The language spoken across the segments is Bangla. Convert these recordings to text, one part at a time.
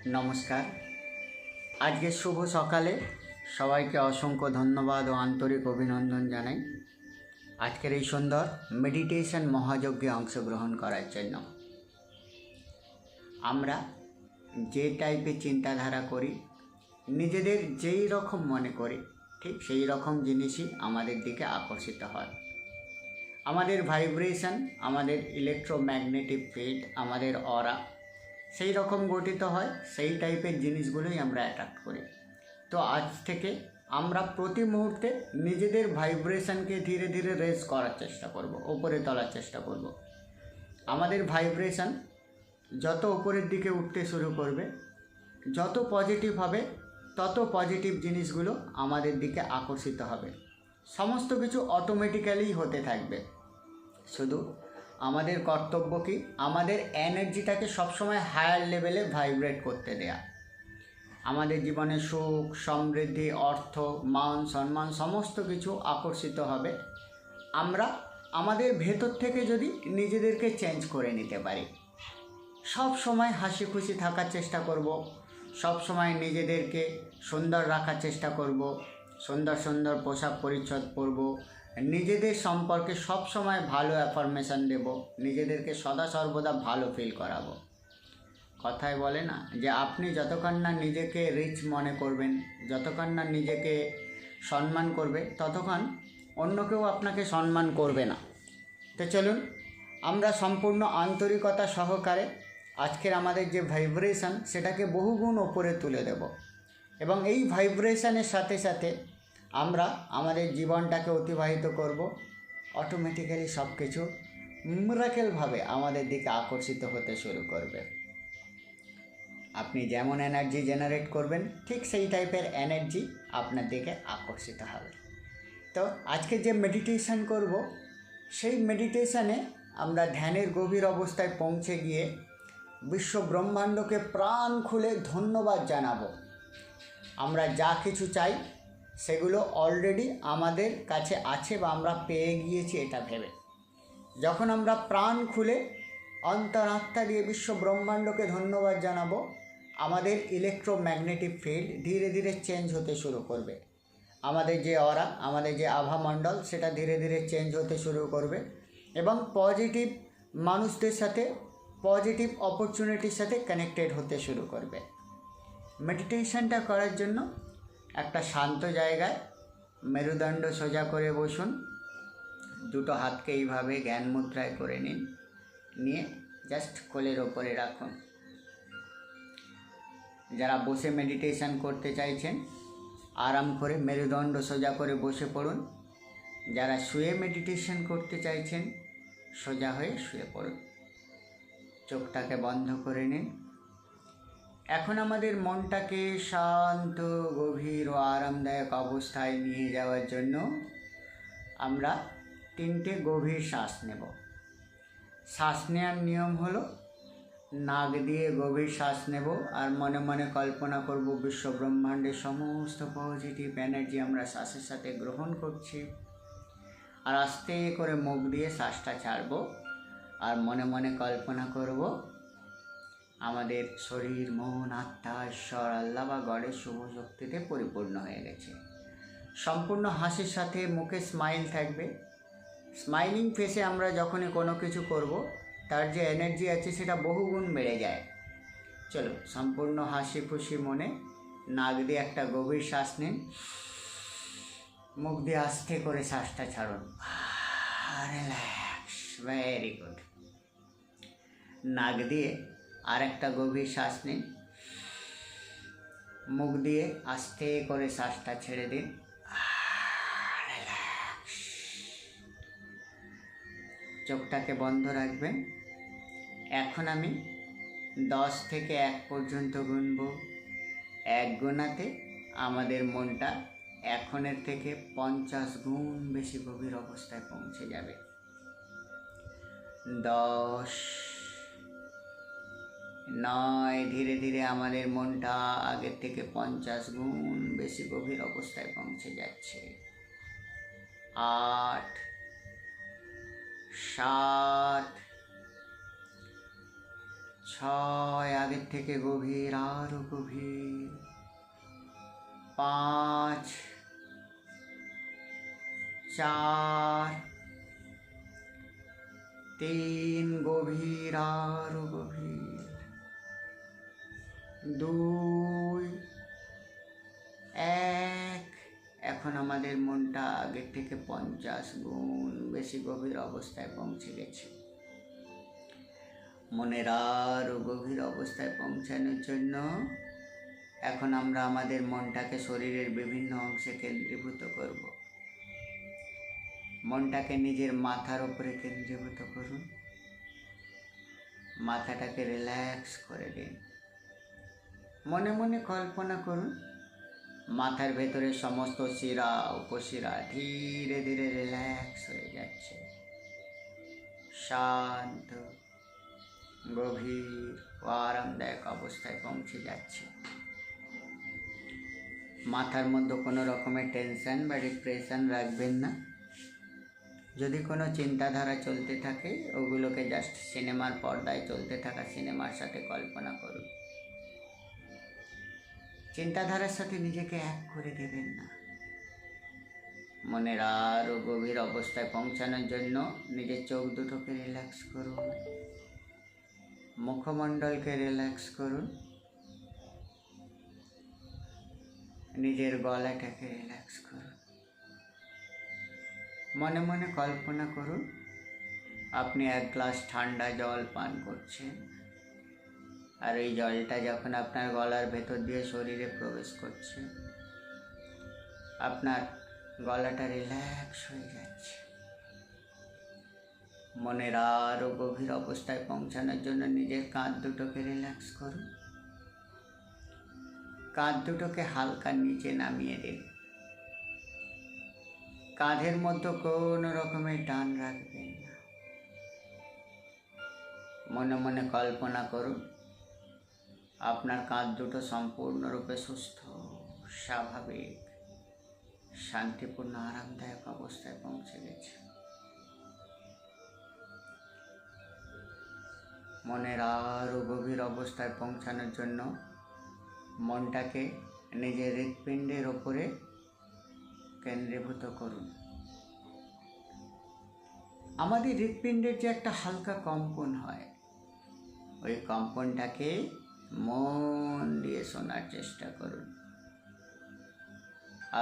নমস্কার। আজকে শুভ সকালে সবাইকে অসংখ্য ধন্যবাদ ও আন্তরিক অভিনন্দন জানাই আজকের এই সুন্দর মেডিটেশন মহাযজ্ঞে অংশগ্রহণ করার জন্য। আমরা যে টাইপের চিন্তাধারা করি, নিজেদের যেই রকম মনে করি, ঠিক সেই রকম জিনিসই আমাদের দিকে আকর্ষিত হয়। আমাদের ভাইব্রেশন, আমাদের ইলেকট্রোম্যাগনেটিক ফিল্ড, আমাদের অরা সেই রকম গঠিত হয়, সেই টাইপের জিনিসগুলোই আমরা অ্যাট্রাক্ট করি। তো আজ থেকে আমরা প্রতি মুহূর্তে নিজেদের ভাইব্রেশনকে ধীরে ধীরে রেজ করার চেষ্টা করব, ওপরে তোলার চেষ্টা করব। আমাদের ভাইব্রেশন যত উপরের দিকে উঠতে শুরু করবে, যত পজিটিভ হবে, তত পজিটিভ জিনিসগুলো আমাদের দিকে আকর্ষিত হবে। সমস্ত কিছু অটোমেটিক্যালি হতে থাকবে। শুধু আমাদের কর্তব্য কি, আমাদের এনার্জিটাকে সবসময় হায়ার লেভেলে ভাইব্রেট করতে দেয়া। আমাদের জীবনে সুখ, সমৃদ্ধি, অর্থ, মান, সম্মান সমস্ত কিছু আকর্ষিত হবে আমরা আমাদের ভেতর থেকে যদি নিজেদেরকে চেঞ্জ করে নিতে পারি। সব সময় হাসি খুশি থাকার চেষ্টা করব, সব সময় নিজেদেরকে সুন্দর রাখার চেষ্টা করব, সুন্দর সুন্দর পোশাক পরিচ্ছদ পরব, নিজেদের সম্পর্কে সব সময় ভালো অ্যাফার্মেশন দেব, নিজেদেরকে সদা সর্বদা ভালো ফিল করাবো। কথায় বলে না যে আপনি যতক্ষণ না নিজেকে রিচ মনে করবেন, যতক্ষণ না নিজেকে সম্মান করবে, ততক্ষণ অন্য কেউ আপনাকে সম্মান করবে না। তো চলুন আমরা সম্পূর্ণ আন্তরিকতা সহকারে আজকের আমাদের যে ভাইব্রেশন সেটাকে বহুগুণ ওপরে তুলে দেব, এবং এই ভাইব্রেশনের সাথে সাথে আমরা আমাদের জীবনটাকে অতিবাহিত করব। অটোমেটিক্যালি সব কিছু মিরাকেলভাবে আমাদের দিকে আকর্ষিত হতে শুরু করবে। আপনি যেমন এনার্জি জেনারেট করবেন, ঠিক সেই টাইপের এনার্জি আপনার দিকে আকর্ষিত হবে। তো আজকে যে মেডিটেশন করব, সেই মেডিটেশনে আমরা ধ্যানের গভীর অবস্থায় পৌঁছে গিয়ে বিশ্ব ব্রহ্মাণ্ডকে প্রাণ খুলে ধন্যবাদ জানাবো। আমরা যা কিছু চাই সেগুলো অলরেডি আমাদের কাছে আছে বা আমরা পেয়ে গিয়েছি এটা ভেবে। যখন আমরা প্রাণ খুলে অন্তরাত্মা দিয়ে বিশ্ব ব্রহ্মাণ্ডকে ধন্যবাদ জানাবো, আমাদের ইলেকট্রোম্যাগনেটিক ফিল্ড ধীরে ধীরে চেঞ্জ হতে শুরু করবে। আমাদের যে অরা, আমাদের যে আভামণ্ডল, সেটা ধীরে ধীরে চেঞ্জ হতে শুরু করবে এবং পজিটিভ মানুষদের সাথে, পজিটিভ অপরচুনিটির সাথে কানেক্টেড হতে শুরু করবে। মেডিটেশনটা করার জন্য একটা শান্ত জায়গায় মেরুদণ্ড সোজা করে বসুন, দুটো হাতকে এইভাবে জ্ঞান মুদ্রায় করে নিন, নিয়ে জাস্ট কোলের ওপরে রাখুন। যারা বসে মেডিটেশন করতে চাইছেন আরাম করে মেরুদণ্ড সোজা করে বসে পড়ুন। যারা শুয়ে মেডিটেশন করতে চাইছেন সোজা হয়ে শুয়ে পড়ুন। চোখটাকে বন্ধ করে নিন। এখন আমাদের মনটাকে শান্ত, গভীর ও আরামদায়ক অবস্থায় নিয়ে যাওয়ার জন্য আমরা 3টে গভীর শ্বাস নেব। শ্বাস নেওয়ার নিয়ম হলো, নাক দিয়ে গভীর শ্বাস নেব আর মনে মনে কল্পনা করব বিশ্ব ব্রহ্মাণ্ডের সমস্ত পজিটিভ এনার্জি আমরা শ্বাসের সাথে গ্রহণ করছি। আর আস্তে করে মুখ দিয়ে শ্বাসটা ছাড়ব আর মনে মনে কল্পনা করব আমাদের শরীর, মন, আত্মা, ঈশ্বর, আল্লাহ বা গডের শুভ শক্তিতে পরিপূর্ণ হয়ে গেছে। সম্পূর্ণ হাসির সাথে মুখে স্মাইল থাকবে। স্মাইলিং ফেসে আমরা যখনই কোনো কিছু করব, তার যে এনার্জি আছে সেটা বহুগুণ বেড়ে যায়। চলো সম্পূর্ণ হাসি খুশি মনে নাক দিয়ে একটা গভীর শ্বাস নিন, মুখ দিয়ে আস্তে করে শ্বাসটা ছাড়ুন। Relax, very good. নাক দিয়ে আর একটা গভীর শ্বাস নিন, মুখ দিয়ে আস্তে করে শ্বাসটা ছেড়ে দিন। রিল্যাক্স। চোখটাকে বন্ধ রাখবেন। এখন আমি 10 থেকে 1 পর্যন্ত গুনব। 1 গোনাতে আমাদের মনটা এখনের থেকে 50 গুণ বেশি গভীর অবস্থায় পৌঁছে যাবে। 10, 9, ধীরে ধীরে আমাদের মনটা আগের থেকে 50 গুণ বেশি গভীর অবস্থায় পৌঁছে যাচ্ছে। 8, 7, 6, আগের থেকে গভীর, আরো গভীর। 5, 4, 3, গভীর, আরো গভীর। 2, 1। এখন আমাদের মনটা আগের থেকে 50 গুণ বেশি গভীর অবস্থায় পৌঁছে গেছে। মনের আরও গভীর অবস্থায় পৌঁছানোর জন্য এখন আমরা আমাদের মনটাকে শরীরের বিভিন্ন অংশে কেন্দ্রীভূত করব। মনটাকে নিজের মাথার উপরে কেন্দ্রীভূত করুন। মাথাটাকে রিল্যাক্স করে দিন। মনে মনে কল্পনা করুন মাথার ভেতরে সমস্ত শিরা উপশিরা ধীরে ধীরে রিল্যাক্স হয়ে যাচ্ছে, শান্ত, গভীর ও আরামদায়ক অবস্থায় পৌঁছে যাচ্ছে। মাথার মধ্যে কোনো রকমের টেনশন বা ডিপ্রেশন রাখবেন না। যদি কোনো চিন্তাধারা চলতে থাকে ওগুলোকে জাস্ট সিনেমার পর্দায় চলতে থাকা সিনেমার সাথে কল্পনা করুন। চিন্তাধারার সাথে নিজেকে এক করে দেবেন না। মনের আরও গভীর অবস্থায় পৌঁছানোর জন্য নিজের চোখ দুটোকে রিল্যাক্স করুন, মুখমণ্ডলকে রিল্যাক্স করুন, নিজের গলাটাকে রিল্যাক্স করুন। মনে মনে কল্পনা করুন আপনি 1 গ্লাস ঠান্ডা জল পান করছেন, আর এই জলটা যখন আপনার গলার ভেতর দিয়ে শরীরে প্রবেশ করছে আপনার গলাটা রিল্যাক্স হয়ে যাচ্ছে। মনের আরও গভীর অবস্থায় পৌঁছানোর জন্য নিজের কাঁধ দুটোকে রিল্যাক্স করুন। কাঁধ দুটোকে হালকা নিচে নামিয়ে দিন। কাঁধের মধ্যে কোনো রকমের টান রাখবেন না। মনে মনে কল্পনা করুন আপনার কাঁধ দুটো সম্পূর্ণরূপে সুস্থ, স্বাভাবিক, শান্তিপূর্ণ, আরামদায়ক অবস্থায় পৌঁছে গেছে। মনের আরও গভীর অবস্থায় পৌঁছানোর জন্য মনটাকে নিজের হৃৎপিণ্ডের ওপরে কেন্দ্রীভূত করুন। আমাদের হৃৎপিণ্ডের যে একটা হালকা কম্পন হয়, ওই কম্পনটাকে মন দিয়ে শোনার চেষ্টা করুন।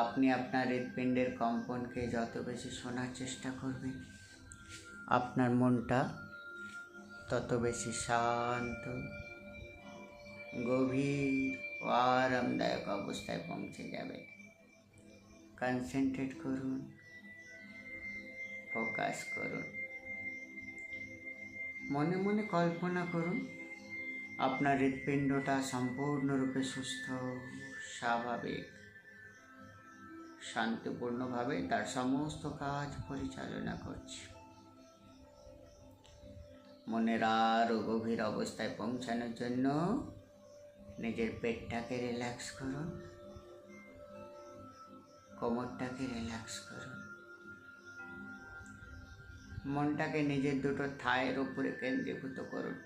আপনি আপনার হৃৎপিণ্ডের কম্পনকে যত বেশি শোনার চেষ্টা করবেন আপনার মনটা তত বেশি শান্ত, গভীর ও আরামদায়ক অবস্থায় পৌঁছে যাবে। কনসেন্ট্রেট করুন, ফোকাস করুন। মনে মনে কল্পনা করুন আপনার হৃৎপিণ্ডটা সম্পূর্ণরূপে সুস্থ, স্বাভাবিক, শান্তিপূর্ণভাবে তার সমস্ত কাজ পরিচালনা করছে। মনের আরও গভীর অবস্থায় পৌঁছানোর জন্য নিজের পেটটাকে রিল্যাক্স করুন, কোমরটাকে রিল্যাক্স করুন। মনটাকে নিজের দুটো থায়ের উপরে কেন্দ্রীভূত করুন।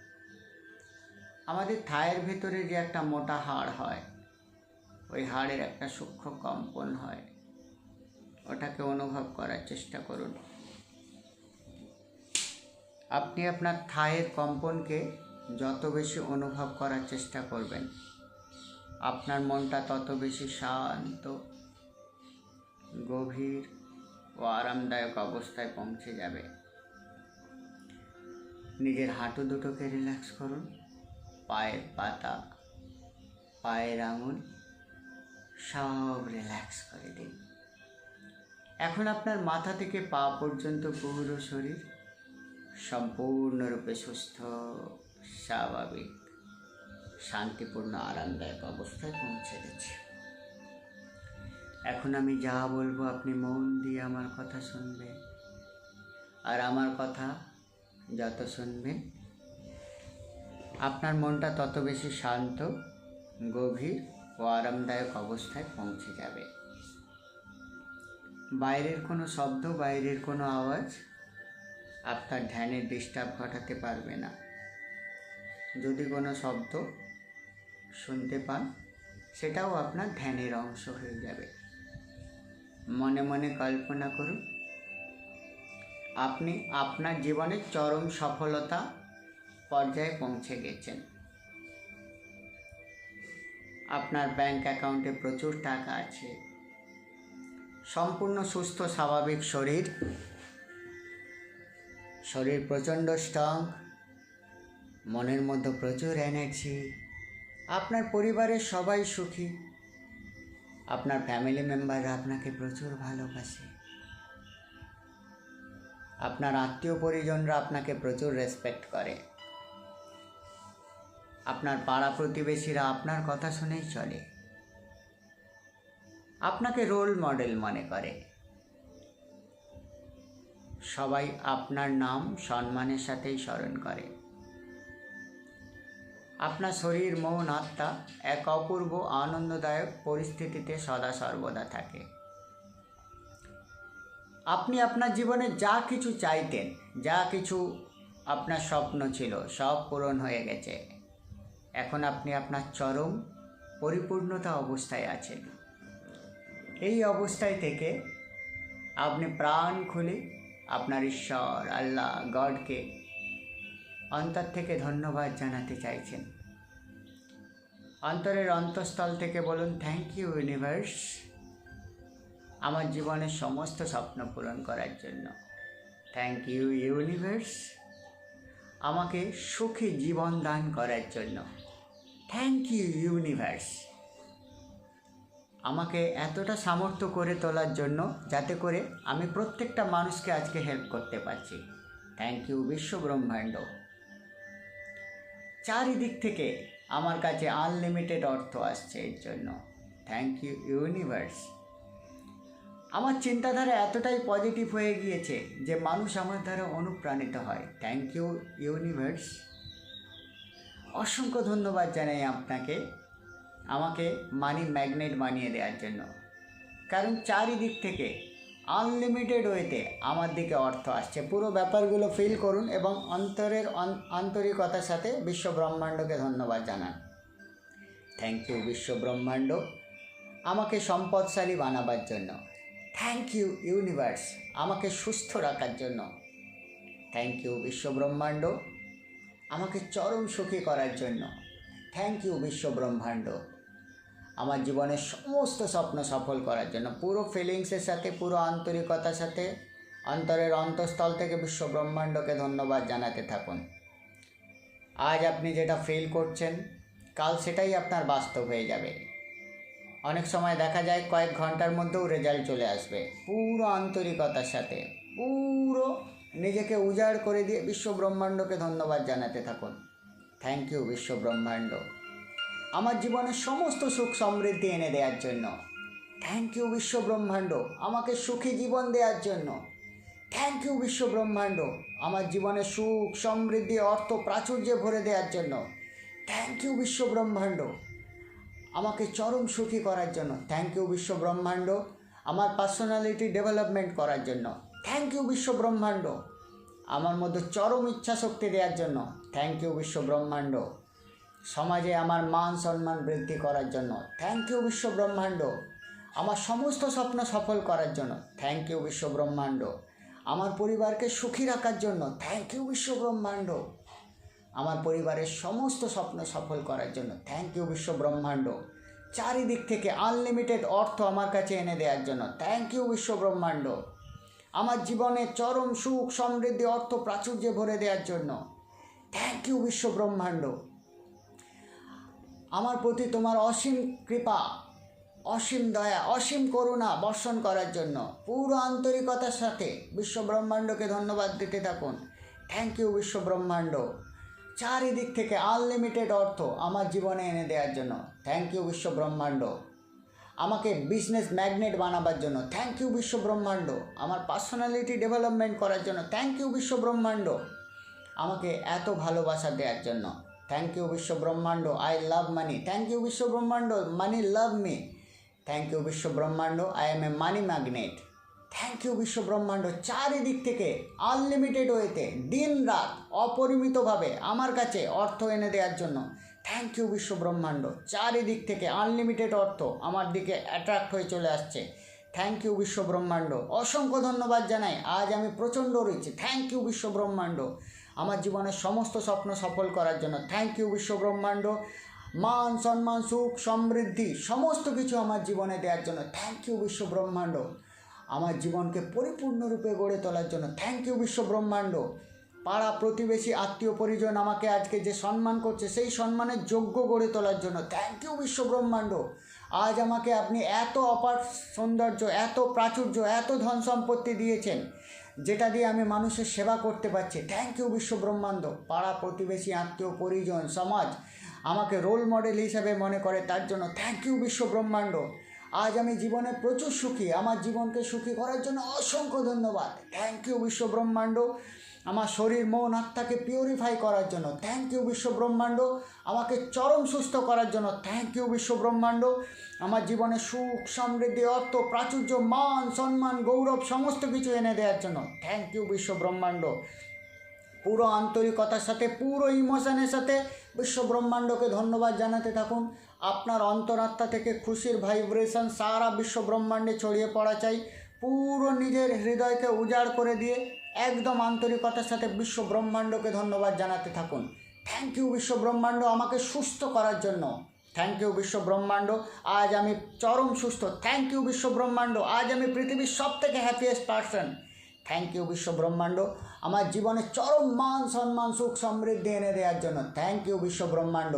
আমাদের থায়ের ভেতরে যে একটা মোটা হাড় হয়, ওই হাড়ের একটা সূক্ষ্ম কম্পন হয়, ওটাকে অনুভব করার চেষ্টা করুন। আপনি আপনার থায়ের কম্পনকে যত বেশি অনুভব করার চেষ্টা করবেন আপনার মনটা তত বেশি শান্ত, গভীর ও আরামদায়ক অবস্থায় পৌঁছে যাবে। নিজের হাঁটু দুটোকে রিল্যাক্স করুন, পায়ের পাতা, পায়ের আঙুল সব রিল্যাক্স করে দিন। এখন আপনার মাথা থেকে পা পর্যন্ত পুরো শরীর সম্পূর্ণরূপে সুস্থ, স্বাভাবিক, শান্তিপূর্ণ, আরামদায়ক অবস্থায় পৌঁছে গেছে। এখন আমি যা বলবো আপনি মন দিয়ে আমার কথা শুনবেন, আর আমার কথা যত শুনবেন আপনার মনটা তত বেশি শান্ত, গভীর ও আরামদায়ক অবস্থায় পৌঁছে যাবে। বাইরের কোনো শব্দ, বাইরের কোনো আওয়াজ আপনার ধ্যানের ডিস্টার্ব ঘটাতে পারবে না। যদি কোনো শব্দ শুনতে পান, সেটাও আপনার ধ্যানের অংশ হয়ে যাবে। মনে মনে কল্পনা করুন আপনি আপনার জীবনের চরম সফলতা পর্যায়ে পৌঁছে গেছেন। আপনার ব্যাংক অ্যাকাউন্টে প্রচুর টাকা আছে, সম্পূর্ণ সুস্থ স্বাভাবিক শরীর প্রচণ্ড স্ট্রং, মনের মধ্যে প্রচুর এনার্জি, আপনার পরিবারের সবাই সুখী, আপনার ফ্যামিলি মেম্বাররা আপনাকে প্রচুর ভালোবাসে, আপনার আত্মীয় পরিজনরা আপনাকে প্রচুর রেসপেক্ট করে, আপনার পাড়া প্রতিবেশীরা আপনার কথা শুনেই চলে, আপনাকে রোল মডেল মনে করে, সবাই আপনার নাম সম্মানের সাথেই স্মরণ করে। আপনার শরীর মন আত্মা এক অপূর্ব আনন্দদায়ক পরিস্থিতিতে সদা সর্বদা থাকে। আপনি আপনার জীবনে যা কিছু চাইতেন, যা কিছু আপনার স্বপ্ন ছিল, সব পূরণ হয়ে গেছে। এখন আপনি আপনার চরম পরিপূর্ণতা অবস্থায় আছেন। এই অবস্থায় থেকে আপনি প্রাণ খুলে আপনার ঈশ্বর, আল্লাহ, গডকে অন্তর থেকে ধন্যবাদ জানাতে চাইছেন। অন্তরের অন্তঃস্থল থেকে বলুন, থ্যাংক ইউ ইউনিভার্স, আমার জীবনের সমস্ত স্বপ্ন পূরণ করার জন্য। থ্যাংক ইউ ইউনিভার্স, আমাকে সুখী জীবন দান করার জন্য। থ্যাংক ইউ ইউনিভার্স, আমাকে এতটা সামর্থ্য করে তোলার জন্য যাতে করে আমি প্রত্যেকটা মানুষকে আজকে হেল্প করতে পারছি। থ্যাংক ইউ বিশ্ব ব্রহ্মাণ্ড, চারিদিক থেকে আমার কাছে আনলিমিটেড অর্থ আসছে এর জন্য। থ্যাংক ইউ ইউনিভার্স, আমার চিন্তাধারা এতটাই পজিটিভ হয়ে গিয়েছে যে মানুষ আমার দ্বারা অনুপ্রাণিত হয়। থ্যাংক ইউ ইউনিভার্স, অসংখ্য ধন্যবাদ জানাই আপনাকে আমাকে মানি ম্যাগনেট বানিয়ে দেওয়ার জন্য, কারণ চারিদিক থেকে আনলিমিটেড ওয়েতে আমার দিকে অর্থ আসছে। পুরো ব্যাপারগুলো ফিল করুন এবং অন্তরের আন্তরিকতার সাথে বিশ্ব ব্রহ্মাণ্ডকে ধন্যবাদ জানান। থ্যাংক ইউ বিশ্ব ব্রহ্মাণ্ড, আমাকে সম্পদশালী বানাবার জন্য। থ্যাংক ইউ ইউনিভার্স, আমাকে সুস্থ রাখার জন্য। থ্যাংক ইউ বিশ্ব ব্রহ্মাণ্ড, আমাকে চরম সুখী করার জন্য। থ্যাংক ইউ বিশ্ব ব্রহ্মাণ্ড, আমার জীবনের সমস্ত স্বপ্ন সফল করার জন্য। পুরো ফিলিংসের সাথে, পুরো আন্তরিকতার সাথে অন্তরের অন্তঃস্থল থেকে বিশ্ব ব্রহ্মাণ্ডকে ধন্যবাদ জানাতে থাকুন। আজ আপনি যেটা ফিল করছেন, কাল সেটাই আপনার বাস্তব হয়ে যাবে। অনেক সময় দেখা যায় কয়েক ঘন্টার মধ্যেও রেজাল্ট চলে আসবে। পুরো আন্তরিকতার সাথে, পুরো নিজেকে উজাড় করে দিয়ে বিশ্ব ব্রহ্মাণ্ডকে ধন্যবাদ জানাতে থাকুন। থ্যাংক ইউ বিশ্ব ব্রহ্মাণ্ড, আমার জীবনের সমস্ত সুখ সমৃদ্ধি এনে দেওয়ার জন্য। থ্যাংক ইউ বিশ্ব ব্রহ্মাণ্ড, আমাকে সুখী জীবন দেওয়ার জন্য। থ্যাংক ইউ বিশ্ব ব্রহ্মাণ্ড, আমার জীবনে সুখ সমৃদ্ধি অর্থ প্রাচুর্যে ভরে দেওয়ার জন্য। থ্যাংক ইউ বিশ্ব ব্রহ্মাণ্ড, আমাকে চরম সুখী করার জন্য। থ্যাংক ইউ বিশ্ব ব্রহ্মাণ্ড, আমার পার্সোনালিটি ডেভেলপমেন্ট করার জন্য। থ্যাংক ইউ বিশ্ব ব্রহ্মাণ্ড, আমার মধ্যে চরম ইচ্ছা শক্তি দেওয়ার জন্য। থ্যাংক ইউ বিশ্ব ব্রহ্মাণ্ড, সমাজে আমার মান সম্মান বৃদ্ধি করার জন্য। থ্যাংক ইউ বিশ্ব ব্রহ্মাণ্ড, আমার সমস্ত স্বপ্ন সফল করার জন্য। থ্যাংক ইউ বিশ্ব ব্রহ্মাণ্ড, আমার পরিবারকে সুখী রাখার জন্য। থ্যাংক ইউ বিশ্ব ব্রহ্মাণ্ড, আমার পরিবারের সমস্ত স্বপ্ন সফল করার জন্য। থ্যাংক ইউ বিশ্ব ব্রহ্মাণ্ড, চারিদিক থেকে আনলিমিটেড অর্থ আমার কাছে এনে দেওয়ার জন্য। থ্যাংক ইউ বিশ্ব ব্রহ্মাণ্ড, আমার জীবনে চরম সুখ সমৃদ্ধি অর্থ প্রাচুর্যে ভরে দেওয়ার জন্য। থ্যাংক ইউ বিশ্ব ব্রহ্মাণ্ড, আমার প্রতি তোমার অসীম কৃপা, অসীম দয়া, অসীম করুণা বর্ষণ করার জন্য। পুরো আন্তরিকতার সাথে বিশ্ব ব্রহ্মাণ্ডকে ধন্যবাদ দিতে থাকুন। থ্যাংক ইউ বিশ্ব ব্রহ্মাণ্ড, চারিদিক থেকে আনলিমিটেড অর্থ আমার জীবনে এনে দেওয়ার জন্য। থ্যাংক ইউ বিশ্ব ব্রহ্মাণ্ড, আমাকে বিজনেস ম্যাগনেট বানাবার জন্য। থ্যাংক ইউ বিশ্ব ব্রহ্মাণ্ড, আমার পার্সোনালিটি ডেভেলপমেন্ট করার জন্য। থ্যাংক ইউ বিশ্ব ব্রহ্মাণ্ড, আমাকে এত ভালোবাসা দেওয়ার জন্য। থ্যাংক ইউ বিশ্ব ব্রহ্মাণ্ড, I love money. Thank you বিশ্ব ব্রহ্মাণ্ড, money love me. Thank you বিশ্ব ব্রহ্মাণ্ড, I am a money magnet. Thank you বিশ্ব ব্রহ্মাণ্ড। চারিদিক থেকে আনলিমিটেড ওয়েতে দিন রাত অপরিমিতভাবে আমার কাছে অর্থ এনে দেওয়ার জন্য থ্যাংক ইউ বিশ্ব ব্রহ্মাণ্ড। চারিদিক থেকে আনলিমিটেড অর্থ আমার দিকে অ্যাট্রাক্ট হয়ে চলে আসছে। থ্যাংক ইউ বিশ্ব ব্রহ্মাণ্ড। অসংখ্য ধন্যবাদ জানাই, আজ আমি প্রচণ্ড রয়েছি। থ্যাংক ইউ বিশ্ব ব্রহ্মাণ্ড। আমার জীবনের সমস্ত স্বপ্ন সফল করার জন্য থ্যাংক ইউ বিশ্ব ব্রহ্মাণ্ড। মান সম্মান সুখ সমৃদ্ধি সমস্ত কিছু আমার জীবনে দেওয়ার জন্য থ্যাংক ইউ বিশ্ব ব্রহ্মাণ্ড। আমার জীবনকে পরিপূর্ণরূপে গড়ে তোলার জন্য থ্যাংক ইউ বিশ্ব ব্রহ্মাণ্ড। পাড়া প্রতিবেশী আত্মীয় পরিজন আমাকে আজকে যে সম্মান করছে সেই সম্মানের যোগ্য গড়ে তোলার জন্য থ্যাংক ইউ বিশ্ব ব্রহ্মাণ্ড। আজ আমাকে আপনি এত অপার সৌন্দর্য, এত প্রাচুর্য, এত ধন সম্পত্তি দিয়েছেন যেটা দিয়ে আমি মানুষের সেবা করতে পারছি। থ্যাংক ইউ বিশ্ব ব্রহ্মাণ্ড। পাড়া প্রতিবেশী আত্মীয় পরিজন সমাজ আমাকে রোল মডেল হিসেবে মনে করে, তার জন্য থ্যাংক ইউ বিশ্ব ব্রহ্মাণ্ড। আজ আমি জীবনে প্রচুর সুখী, আমার জীবনকে সুখী করার জন্য অসংখ্য ধন্যবাদ। থ্যাংক ইউ বিশ্ব ব্রহ্মাণ্ড। আমার শরীর মন আত্মাকে পিউরিফাই করার জন্য থ্যাংক ইউ বিশ্ব ব্রহ্মাণ্ড। আমাকে চরম সুস্থ করার জন্য থ্যাংক ইউ বিশ্ব ব্রহ্মাণ্ড। আমার জীবনে সুখ সমৃদ্ধি অর্থ প্রাচুর্য মান সম্মান গৌরব সমস্ত কিছু এনে দেওয়ার জন্য থ্যাংক ইউ বিশ্ব ব্রহ্মাণ্ড। পুরো আন্তরিকতার সাথে পুরো ইমোশনের সাথে বিশ্ব ব্রহ্মাণ্ডকে ধন্যবাদ জানাতে থাকুন। আপনার অন্তরাত্মা থেকে খুশির ভাইব্রেশন সারা বিশ্ব ব্রহ্মাণ্ডে ছড়িয়ে পড়া চাই। পুরো নিজের হৃদয়কে উজাড় করে দিয়ে একদম আন্তরিকতার সাথে বিশ্ব ব্রহ্মাণ্ডকে ধন্যবাদ জানাতে থাকুন। থ্যাংক ইউ বিশ্ব ব্রহ্মাণ্ড আমাকে সুস্থ করার জন্য। থ্যাংক ইউ বিশ্ব ব্রহ্মাণ্ড। আজ আমি চরম সুস্থ। থ্যাংক ইউ বিশ্ব ব্রহ্মাণ্ড। আজ আমি পৃথিবীর সবথেকে হ্যাপিয়েস্ট পারসন। থ্যাংক ইউ বিশ্ব ব্রহ্মাণ্ড। আমার জীবনে চরম মান সম্মান সুখ সমৃদ্ধি এনে দেওয়ার জন্য থ্যাংক ইউ বিশ্ব ব্রহ্মাণ্ড।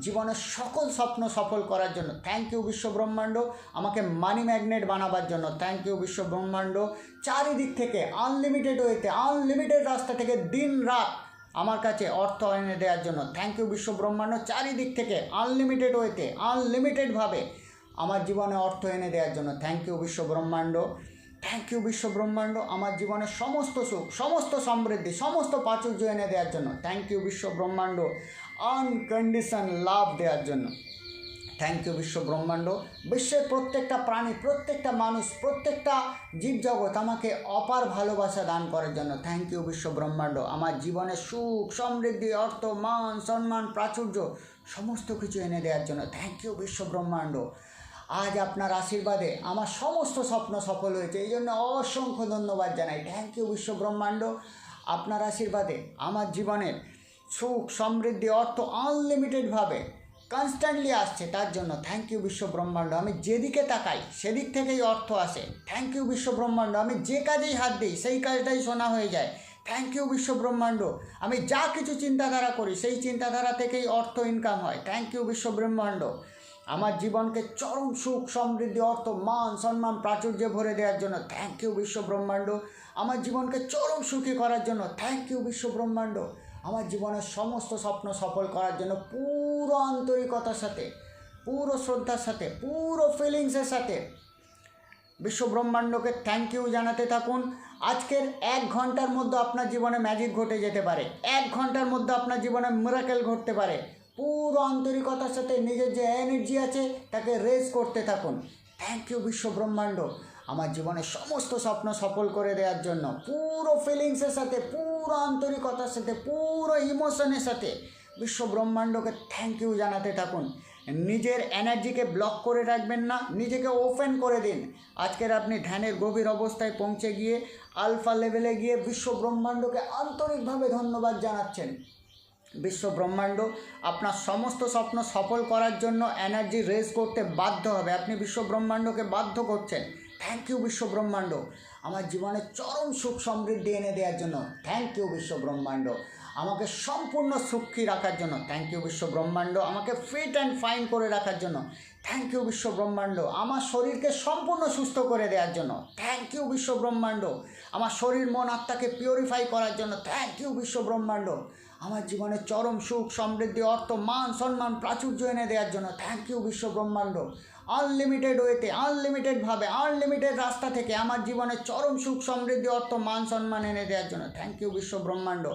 জীবনের সকল স্বপ্ন সফল করার জন্য থ্যাংক ইউ বিশ্ব ব্রহ্মাণ্ড। আমাকে মানি ম্যাগনেট বানাবার জন্য থ্যাংক ইউ বিশ্ব ব্রহ্মাণ্ড। চারিদিক থেকে আনলিমিটেড ওয়েতে আনলিমিটেড রাস্তা থেকে দিন রাত আমার কাছে অর্থ এনে দেওয়ার জন্য থ্যাংক ইউ বিশ্ব ব্রহ্মাণ্ড। চারিদিক থেকে আনলিমিটেড ওয়েতে আনলিমিটেডভাবে আমার জীবনে অর্থ এনে দেওয়ার জন্য থ্যাংক ইউ বিশ্ব ব্রহ্মাণ্ড। থ্যাংক ইউ বিশ্ব ব্রহ্মাণ্ড। আমার জীবনে সমস্ত সুখ সমস্ত সমৃদ্ধি সমস্ত প্রাচুর্য এনে দেওয়ার জন্য থ্যাংক ইউ বিশ্ব ব্রহ্মাণ্ড। আনকন্ডিশন লাভ দেওয়ার জন্য থ্যাংক ইউ বিশ্ব ব্রহ্মাণ্ড। বিশ্বের প্রত্যেকটা প্রাণী প্রত্যেকটা মানুষ প্রত্যেকটা জীবজগৎ আমাকে অপার ভালোবাসা দান করার জন্য থ্যাংক ইউ বিশ্ব ব্রহ্মাণ্ড। আমার জীবনে সুখ সমৃদ্ধি অর্থ মান সম্মান প্রাচুর্য সমস্ত কিছু এনে দেওয়ার জন্য থ্যাংক ইউ বিশ্ব ব্রহ্মাণ্ড। আজ আপনার আশীর্বাদে আমার সমস্ত স্বপ্ন সফল হয়েছে, এই জন্য অসংখ্য ধন্যবাদ জানাই। থ্যাংক ইউ বিশ্ব ব্রহ্মাণ্ড। আপনার আশীর্বাদে আমার জীবনের সুখ সমৃদ্ধি অর্থ আনলিমিটেডভাবে কনস্ট্যান্টলি আসছে, তার জন্য থ্যাংক ইউ বিশ্ব ব্রহ্মাণ্ড। আমি যেদিকে তাকাই সেদিক থেকেই অর্থ আসে। থ্যাংক ইউ বিশ্ব ব্রহ্মাণ্ড। আমি যে কাজেই হাত দিই সেই কাজটাই শোনা হয়ে যায়। থ্যাংক ইউ বিশ্ব ব্রহ্মাণ্ড। আমি যা কিছু চিন্তাধারা করি সেই চিন্তাধারা থেকেই অর্থ ইনকাম হয়। থ্যাংক ইউ বিশ্ব ব্রহ্মাণ্ড। আমার জীবনকে চরম সুখ সমৃদ্ধি অর্থ মান সম্মান প্রাচুর্যে ভরে দেওয়ার জন্য থ্যাংক ইউ বিশ্ব ব্রহ্মাণ্ড। আমার জীবনকে চরম সুখী করার জন্য থ্যাংক ইউ বিশ্ব ব্রহ্মাণ্ড। আমার জীবনের সমস্ত স্বপ্ন সফল করার জন্য পুরো আন্তরিকতার সাথে পুরো শ্রদ্ধার সাথে পুরো ফিলিংসের সাথে বিশ্ব ব্রহ্মাণ্ডকে থ্যাংক ইউ জানাতে থাকুন। আজকের 1 ঘন্টার মধ্যে আপনার জীবনে ম্যাজিক ঘটে যেতে পারে। 1 ঘন্টার মধ্যে আপনার জীবনে মিরাকেল ঘটতে পারে। পুরো আন্তরিকতার সাথে নিজের যে এনার্জি আছে তাকে রেজ করতে থাকুন। থ্যাংক ইউ বিশ্ব ব্রহ্মাণ্ড আমার জীবনের সমস্ত স্বপ্ন সফল করে দেওয়ার জন্য। পুরো ফিলিংসের সাথে পুরো আন্তরিকতার সাথে পুরো ইমোশনের সাথে বিশ্ব ব্রহ্মাণ্ডকে থ্যাংক ইউ জানাতে থাকুন। নিজের এনার্জিকে ব্লক করে রাখবেন না, নিজেকে ওপেন করে দিন। আজকের আপনি ধ্যানের গভীর অবস্থায় পৌঁছে গিয়ে আলফা লেভেলে গিয়ে বিশ্ব ব্রহ্মাণ্ডকে আন্তরিকভাবে ধন্যবাদ জানাচ্ছেন। বিশ্ব ব্রহ্মাণ্ড আপনার সমস্ত স্বপ্ন সফল করার জন্য এনার্জি রেজ করতে বাধ্য হবে। আপনি বিশ্ব ব্রহ্মাণ্ডকে বাধ্য করছেন। থ্যাংক ইউ বিশ্ব ব্রহ্মাণ্ড আমার জীবনে চরম সুখ সমৃদ্ধি এনে দেওয়ার জন্য থ্যাংক ইউ বিশ্ব ব্রহ্মাণ্ড। আমাকে সম্পূর্ণ সুখী রাখার জন্য থ্যাংক ইউ বিশ্ব ব্রহ্মাণ্ড। আমাকে ফিট অ্যান্ড ফাইন করে রাখার জন্য থ্যাংক ইউ বিশ্ব ব্রহ্মাণ্ড। আমার শরীরকে সম্পূর্ণ সুস্থ করে দেওয়ার জন্য থ্যাংক ইউ বিশ্ব ব্রহ্মাণ্ড। আমার শরীর মন আত্মাকে পিউরিফাই করার জন্য থ্যাংক ইউ বিশ্ব ব্রহ্মাণ্ড। আমার জীবনে চরম সুখ সমৃদ্ধি অর্থ মান সম্মান প্রাচুর্য এনে দেওয়ার জন্য থ্যাংক ইউ বিশ্ব ব্রহ্মাণ্ড। আনলিমিটেড ওয়েতে আনলিমিটেডভাবে আনলিমিটেড রাস্তা থেকে আমার জীবনে চরম সুখ সমৃদ্ধি অর্থ মান সম্মান এনে দেওয়ার জন্য থ্যাংক ইউ বিশ্ব ব্রহ্মাণ্ড।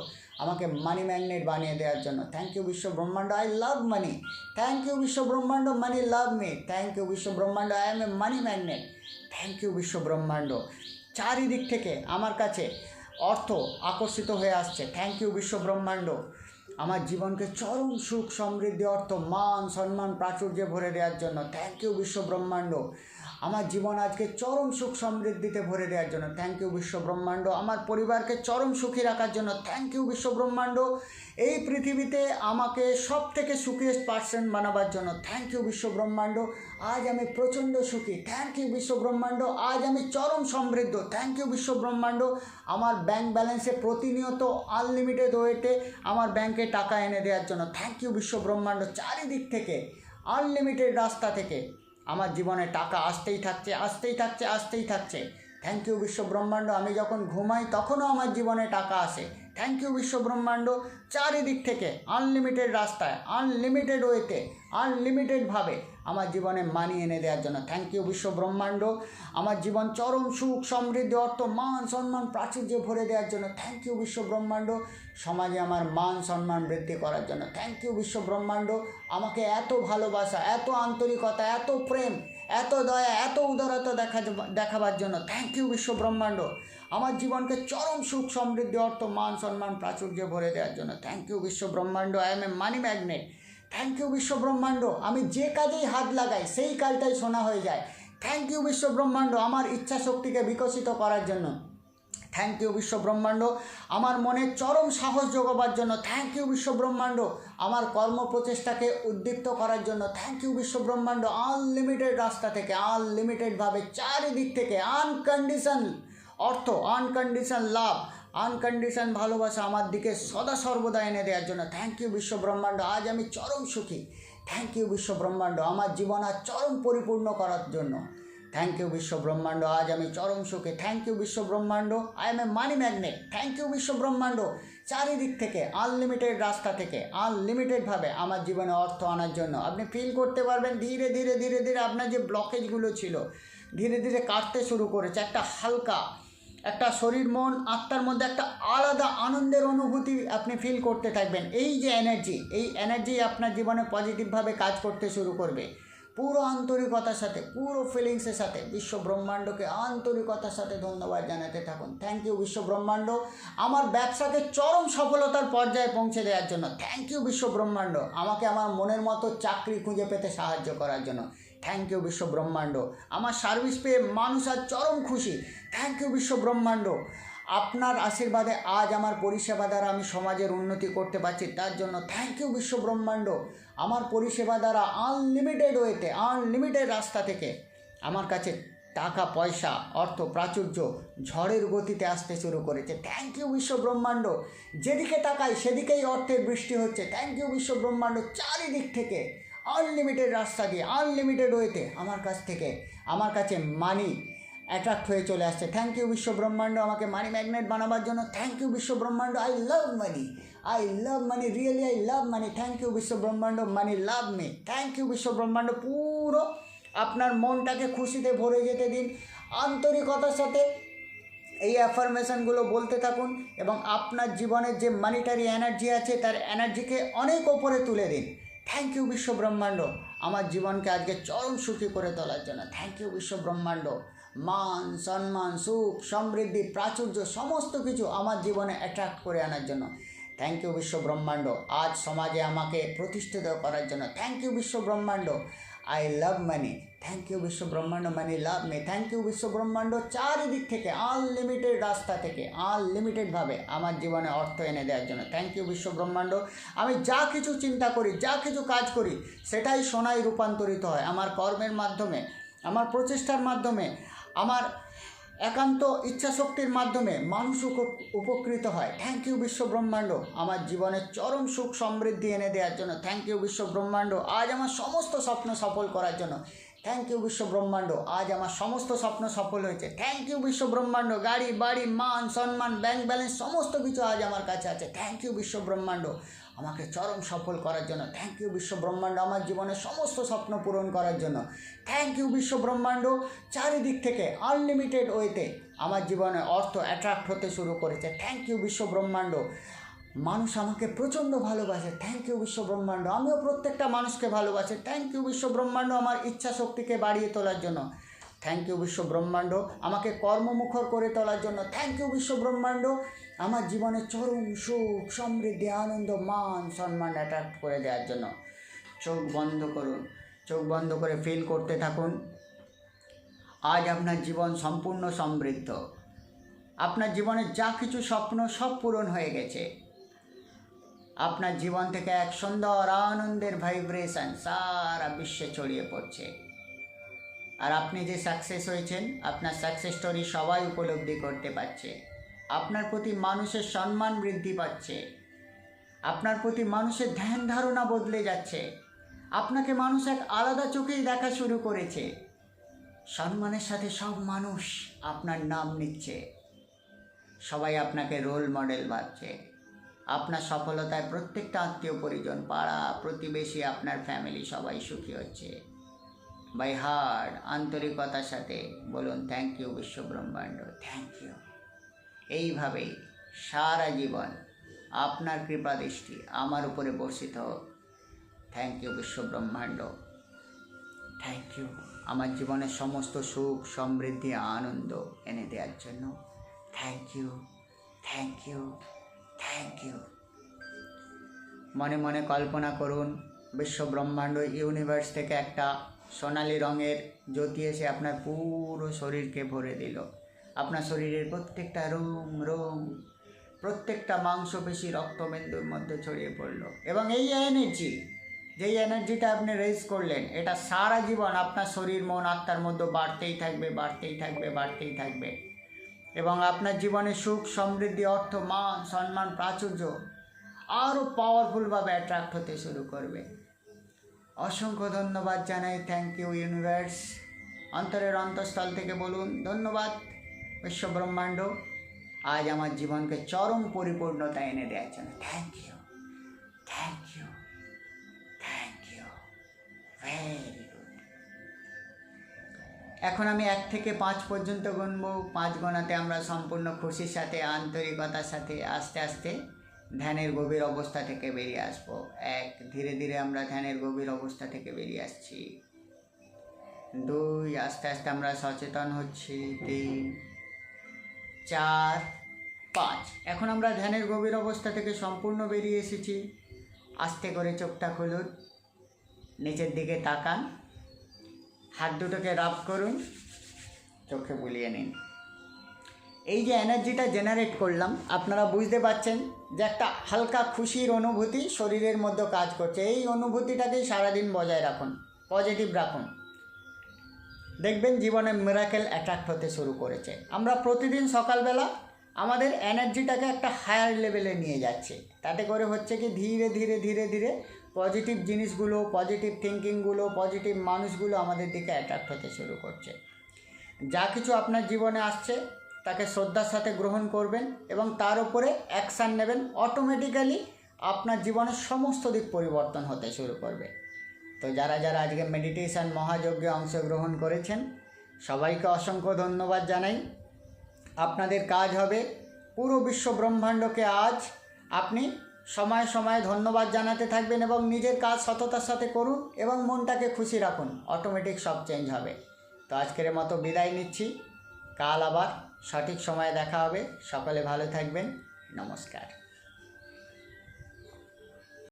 আমাকে মানি ম্যাগনেট বানিয়ে দেওয়ার জন্য থ্যাংক ইউ বিশ্ব ব্রহ্মাণ্ড। I love money. Thank you বিশ্ব ব্রহ্মাণ্ড। Money love me. Thank you বিশ্ব ব্রহ্মাণ্ড। I am a money magnet. Thank you বিশ্ব ব্রহ্মাণ্ড। চারিদিক থেকে আমার কাছে অর্থ আকর্ষিত হয়ে আসছে। থ্যাংক ইউ বিশ্ব ব্রহ্মাণ্ড। আমার জীবনকে চরম সুখ সমৃদ্ধি অর্থ মান সম্মান প্রাচুর্যে ভরে দেওয়ার জন্য থ্যাংক ইউ বিশ্ব ব্রহ্মাণ্ড। আমার জীবন আজকে চরম সুখ সমৃদ্ধিতে ভরে দেওয়ার জন্য থ্যাংক ইউ বিশ্ব ব্রহ্মাণ্ড। আমার পরিবারকে চরম সুখী রাখার জন্য থ্যাংক ইউ বিশ্ব ব্রহ্মাণ্ড। এই পৃথিবীতে আমাকে সব থেকে সুখিয়েস্ট পার্সন বানাবার জন্য থ্যাংক ইউ বিশ্ব ব্রহ্মাণ্ড। আজ আমি প্রচণ্ড সুখী, থ্যাংক ইউ বিশ্ব ব্রহ্মাণ্ড। আজ আমি চরম সমৃদ্ধ, থ্যাংক ইউ বিশ্ব ব্রহ্মাণ্ড। আমার ব্যাংক ব্যালেন্সে প্রতিনিয়ত আনলিমিটেড ওয়েতে আমার ব্যাংকে টাকা এনে দেওয়ার জন্য থ্যাংক ইউ বিশ্ব ব্রহ্মাণ্ড। চারিদিক থেকে আনলিমিটেড রাস্তা থেকে আমার জীবনে টাকা আসতেই থাকছে, আসতেই থাকছে, আসতেই থাকছে। থ্যাংক ইউ বিশ্ব ব্রহ্মাণ্ড। আমি যখন ঘুমাই তখনও আমার জীবনে টাকা আসে, থ্যাংক ইউ বিশ্ব ব্রহ্মাণ্ড। চারিদিক থেকে আনলিমিটেড রাস্তায়, আনলিমিটেড ওয়েতে, আনলিমিটেডভাবে আমার জীবনে মানি এনে দেওয়ার জন্য থ্যাংক ইউ বিশ্ব ব্রহ্মাণ্ড। আমার জীবন চরম সুখ সমৃদ্ধি অর্থ মান সম্মান প্রাচুর্যে ভরে দেওয়ার জন্য থ্যাংক ইউ বিশ্ব ব্রহ্মাণ্ড। সমাজে আমার মান সম্মান বৃদ্ধি করার জন্য থ্যাংক ইউ বিশ্ব ব্রহ্মাণ্ড। আমাকে এত ভালোবাসা, এত আন্তরিকতা, এত প্রেম, এত দয়া, এত উদারতা দেখাবার জন্য থ্যাংক ইউ বিশ্ব ব্রহ্মাণ্ড। আমার জীবনকে চরম সুখ সমৃদ্ধি অর্থ মান সম্মান প্রাচুর্যে ভরে দেওয়ার জন্য থ্যাংক ইউ বিশ্ব ব্রহ্মাণ্ড। I am a money magnet, thank you বিশ্ব ব্রহ্মাণ্ড। আমি যে কাজেই হাত লাগাই সেই কাজটাই সোনা হয়ে যায়, থ্যাংক ইউ বিশ্ব ব্রহ্মাণ্ড। আমার ইচ্ছা শক্তিকে বিকশিত করার জন্য থ্যাংক ইউ বিশ্ব ব্রহ্মাণ্ড। আমার মনে চরম সাহস যোগাবার জন্য থ্যাংক ইউ বিশ্ব ব্রহ্মাণ্ড। আমার কর্ম প্রচেষ্টাকে উদ্দীপ্ত করার জন্য থ্যাংক ইউ বিশ্ব ব্রহ্মাণ্ড। আনলিমিটেড রাস্তা থেকে আনলিমিটেডভাবে চারিদিক থেকে আনকন্ডিশন অর্থ, আনকন্ডিশন লাভ, আনকন্ডিশন ভালোবাসা আমার দিকে সদা সর্বদা এনে দেওয়ার জন্য থ্যাংক ইউ বিশ্ব ব্রহ্মাণ্ড। আজ আমি চরম সুখী, থ্যাংক ইউ বিশ্ব ব্রহ্মাণ্ড। আমার জীবন আজ চরম পরিপূর্ণ করার জন্য থ্যাংক ইউ বিশ্ব ব্রহ্মাণ্ড। আজ আমি চরম সুখী, থ্যাংক ইউ বিশ্ব ব্রহ্মাণ্ড। I am a money magnet, thank you বিশ্ব ব্রহ্মাণ্ড। চারিদিক থেকে আনলিমিটেড রাস্তা থেকে আনলিমিটেডভাবে আমার জীবনে অর্থ আনার জন্য আপনি ফিল করতে পারবেন ধীরে ধীরে ধীরে ধীরে আপনার যে ব্লকেজগুলো ছিল ধীরে ধীরে কাটতে শুরু করেছে। একটা হালকা, একটা শরীর মন আত্মার মধ্যে একটা আলাদা আনন্দের অনুভূতি আপনি ফিল করতে থাকবেন। এই যে এনার্জি, এই এনার্জি আপনার জীবনে পজিটিভভাবে কাজ করতে শুরু করবে। পুরো আন্তরিকতার সাথে, পুরো ফিলিংসের সাথে বিশ্ব ব্রহ্মাণ্ডকে আন্তরিকতার সাথে ধন্যবাদ জানাতে থাকুন। থ্যাংক ইউ বিশ্ব ব্রহ্মাণ্ড। আমার ব্যবসাকে চরম সফলতার পর্যায়ে পৌঁছে দেওয়ার জন্য থ্যাংক ইউ বিশ্ব ব্রহ্মাণ্ড। আমাকে আমার মনের মতো চাকরি খুঁজে পেতে সাহায্য করার জন্য থ্যাংক ইউ বিশ্ব ব্রহ্মাণ্ড। আমার সার্ভিস পেয়ে মানুষ আজ চরম খুশি, থ্যাংক ইউ বিশ্ব ব্রহ্মাণ্ড। আপনার আশীর্বাদে আজ আমার পরিষেবা দ্বারা আমি সমাজের উন্নতি করতে পারছি, তার জন্য থ্যাংক ইউ বিশ্ব ব্রহ্মাণ্ড। আমার পরিষেবা দ্বারা আনলিমিটেড ওয়েতে, আনলিমিটেড রাস্তা থেকে আমার কাছে টাকা পয়সা অর্থ প্রাচুর্য ঝড়ের গতিতে আসতে শুরু করেছে, থ্যাংক ইউ বিশ্ব ব্রহ্মাণ্ড। যেদিকে তাকাই সেদিকেই অর্থের বৃষ্টি হচ্ছে, থ্যাংক ইউ বিশ্ব ব্রহ্মাণ্ড। চারিদিক থেকে আনলিমিটেড রাস্তা দিয়ে আনলিমিটেড ওয়েতে আমার কাছে মানি অ্যাট্রাক্ট হয়ে চলে আসছে, থ্যাংক ইউ বিশ্ব ব্রহ্মাণ্ড। আমাকে মানি ম্যাগনেট বানাবার জন্য থ্যাংক ইউ বিশ্ব ব্রহ্মাণ্ড। I love money, I love money, really I love money, thank you বিশ্ব ব্রহ্মাণ্ড। Money love me, thank you বিশ্ব ব্রহ্মাণ্ড। পুরো আপনার মনটাকে খুশিতে ভরে যেতে দিন, আন্তরিকতার সাথে এই অ্যাফার্মেশনগুলো বলতে থাকুন এবং আপনার জীবনের যে মানিটারি এনার্জি আছে তার এনার্জিকে অনেক ওপরে তুলে দিন। থ্যাংক ইউ বিশ্ব ব্রহ্মাণ্ড আমার জীবনকে আজকে চরম সুখী করে তোলার জন্য, থ্যাংক ইউ বিশ্ব ব্রহ্মাণ্ড। মান সম্মান সুখ সমৃদ্ধি প্রাচুর্য সমস্ত কিছু আমার জীবনে অ্যাট্রাক্ট করে আনার জন্য থ্যাংক ইউ বিশ্ব ব্রহ্মাণ্ড। আজ সমাজে আমাকে প্রতিষ্ঠিত করার জন্য থ্যাংক ইউ বিশ্ব ব্রহ্মাণ্ড। I love money, thank you বিশ্ব ব্রহ্মাণ্ড। Money love me, thank you বিশ্ব ব্রহ্মাণ্ড। চারিদিক থেকে আনলিমিটেড রাস্তা থেকে আনলিমিটেডভাবে আমার জীবনে অর্থ এনে দেওয়ার জন্য থ্যাংক ইউ বিশ্ব ব্রহ্মাণ্ড। আমি যা কিছু চিন্তা করি, যা কিছু কাজ করি সেটাই সোনায় রূপান্তরিত হয়। আমার কর্মের মাধ্যমে, আমার প্রচেষ্টার মাধ্যমে, আমার একান্ত ইচ্ছাশক্তির মাধ্যমে মানুষ উপকৃত হয়, থ্যাংক ইউ বিশ্ব ব্রহ্মাণ্ড। আমার জীবনে চরম সুখ সমৃদ্ধি এনে দেওয়ার জন্য থ্যাংক ইউ বিশ্ব ব্রহ্মাণ্ড। আজ আমার সমস্ত স্বপ্ন সফল করার জন্য থ্যাংক ইউ বিশ্ব ব্রহ্মাণ্ড। আজ আমার সমস্ত স্বপ্ন সফল হয়েছে, থ্যাংক ইউ বিশ্ব ব্রহ্মাণ্ড। গাড়ি বাড়ি মান সম্মান ব্যাংক ব্যালেন্স সমস্ত কিছু আজ আমার কাছে আছে, থ্যাংক ইউ বিশ্ব ব্রহ্মাণ্ড। আমাকে চরম সফল করার জন্য থ্যাংক ইউ বিশ্ব ব্রহ্মাণ্ড। আমার জীবনের সমস্ত স্বপ্ন পূরণ করার জন্য থ্যাংক ইউ বিশ্ব ব্রহ্মাণ্ড। চারিদিক থেকে আনলিমিটেড ওয়েতে আমার জীবনে অর্থ অ্যাট্রাক্ট হতে শুরু করেছে, থ্যাংক ইউ বিশ্ব ব্রহ্মাণ্ড। মানুষ আমাকে প্রচণ্ড ভালোবাসে, থ্যাংক ইউ বিশ্ব ব্রহ্মাণ্ড। আমিও প্রত্যেকটা মানুষকে ভালোবাসি, থ্যাংক ইউ বিশ্ব ব্রহ্মাণ্ড। আমার ইচ্ছা শক্তিকে বাড়িয়ে তোলার জন্য থ্যাংক ইউ বিশ্ব ব্রহ্মাণ্ড। আমাকে কর্মমুখর করে তোলার জন্য থ্যাংক ইউ বিশ্ব ব্রহ্মাণ্ড। আমার জীবনে চরম সুখ, সমৃদ্ধি, আনন্দ, মান, সম্মান অ্যাট্রাক্ট করে দেওয়ার জন্য। চোখ বন্ধ করুন, চোখ বন্ধ করে ফিল করতে থাকুন। আজ আপনার জীবন সম্পূর্ণ সমৃদ্ধ। আপনার জীবনের যা কিছু স্বপ্ন সব পূরণ হয়ে গেছে। আপনার জীবন থেকে এক সুন্দর আনন্দের ভাইব্রেশন সারা বিশ্বে ছড়িয়ে পড়ছে। আর আপনি যে সাকসেস হয়েছেন, আপনার সাকসেস স্টোরি সবাই উপলব্ধি করতে পারছে। আপনার প্রতি মানুষের সম্মান বৃদ্ধি পাচ্ছে। আপনার প্রতি মানুষের ধ্যান ধারণা বদলে যাচ্ছে। আপনাকে মানুষ এক আলাদা চোখেই দেখা শুরু করেছে। সম্মানের সাথে সব মানুষ আপনার নাম নিচ্ছে। সবাই আপনাকে রোল মডেল ভাবছে। আপনার সফলতায় প্রত্যেকটা আত্মীয় পরিজন, পাড়া প্রতিবেশী, আপনার ফ্যামিলি সবাই সুখী হচ্ছে। বাই হার্ট, আন্তরিকতার সাথে বলুন থ্যাংক ইউ বিশ্ব ব্রহ্মাণ্ড, থ্যাংক ইউ। এইভাবেই সারা জীবন আপনার কৃপা দৃষ্টি আমার উপরে বর্ষিত হোক। থ্যাংক ইউ বিশ্ব ব্রহ্মাণ্ড, থ্যাংক ইউ আমার জীবনের সমস্ত সুখ, সমৃদ্ধি, আনন্দ এনে দেওয়ার জন্য। Thank you, thank you, thank you. মনে মনে কল্পনা করুন বিশ্ব ব্রহ্মাণ্ড ইউনিভার্স থেকে একটা সোনালি রঙের জ্যোতি এসে আপনার পুরো শরীরকে ভরে দিল। আপনার শরীরের প্রত্যেকটা রোম, প্রত্যেকটা মাংসপেশি, রক্তবিন্দুর মধ্যে ছড়িয়ে পড়ল। এবং এই এনার্জি, যেই এনার্জিটা আপনি রেজ করলেন, এটা সারা জীবন আপনার শরীর, মন, আত্মার মধ্যে বাড়তেই থাকবে, বাড়তেই থাকবে, বাড়তেই থাকবে। এবং আপনার জীবনে সুখ, সমৃদ্ধি, অর্থ, মান, সম্মান, প্রাচুর্য আরও পাওয়ারফুলভাবে অ্যাট্রাক্ট হতে শুরু করবে। অসংখ্য ধন্যবাদ জানাই। Thank you universe. অন্তরের অন্তঃস্থল থেকে বলুন ধন্যবাদ বিশ্ব ব্রহ্মাণ্ড, আজ আমার জীবনকে চরম পরিপূর্ণতা এনে দেওয়ার জন্য। Thank you, thank you, thank you, very good. এখন আমি 1 থেকে 5 পর্যন্ত গুনব। 5 গোনাতে আমরা সম্পূর্ণ খুশির সাথে, আন্তরিকতার সাথে আস্তে আস্তে ধ্যানের গভীর অবস্থা থেকে বেরিয়ে আসবো। 1, ধীরে ধীরে আমরা ধ্যানের গভীর অবস্থা থেকে বেরিয়ে আসছি। 2, আস্তে আস্তে আমরা সচেতন হচ্ছি। 3, 4, 5। এখন আমরা ধ্যানের গভীর অবস্থা থেকে সম্পূর্ণ বেরিয়ে এসেছি। আস্তে করে চোখটা খুলুন, নিচের দিকে তাকান, হাত দুটোকে রাব করুন, চোখে বুলিয়ে নিন। এই যে এনার্জিটা জেনারেট করলাম, আপনারা বুঝতে পারছেন যে একটা হালকা খুশির অনুভূতি শরীরের মধ্যে কাজ করছে। এই অনুভূতিটাকেই সারাদিন বজায় রাখুন, পজিটিভ রাখুন। দেখবেন জীবনে মিরাকেল অ্যাট্রাক্ট হতে শুরু করেছে। আমরা প্রতিদিন সকালবেলা আমাদের এনার্জিটাকে একটা হায়ার লেভেলে নিয়ে যাচ্ছি। তাতে করে হচ্ছে কি ধীরে ধীরে ধীরে ধীরে পজিটিভ জিনিসগুলো, পজিটিভ থিঙ্কিংগুলো, পজিটিভ মানুষগুলো আমাদের দিকে অ্যাট্রাক্ট হতে শুরু করছে। যা কিছু আপনার জীবনে আসছে তাকে শ্রদ্ধার সাথে গ্রহণ করবেন এবং তার উপরে অ্যাকশান নেবেন। অটোমেটিক্যালি আপনার জীবনের সমস্ত দিক পরিবর্তন হতে শুরু করবে। তো যারা যারা আজকে মেডিটেশন মহাযজ্ঞে অংশগ্রহণ করেছেন সবাইকে অসংখ্য ধন্যবাদ জানাই। আপনাদের কাজ হবে পুরো বিশ্ব ব্রহ্মাণ্ডকে আজ আপনি সময়ে সময়ে ধন্যবাদ জানাতে থাকবেন এবং নিজের কাজ সততার সাথে করুন এবং মনটাকে খুশি রাখুন। অটোমেটিক সব চেঞ্জ হবে। তো আজকের মতো বিদায় নিচ্ছি। কাল আবার সঠিক সময়ে দেখা হবে। সকলে ভালো থাকবেন। নমস্কার।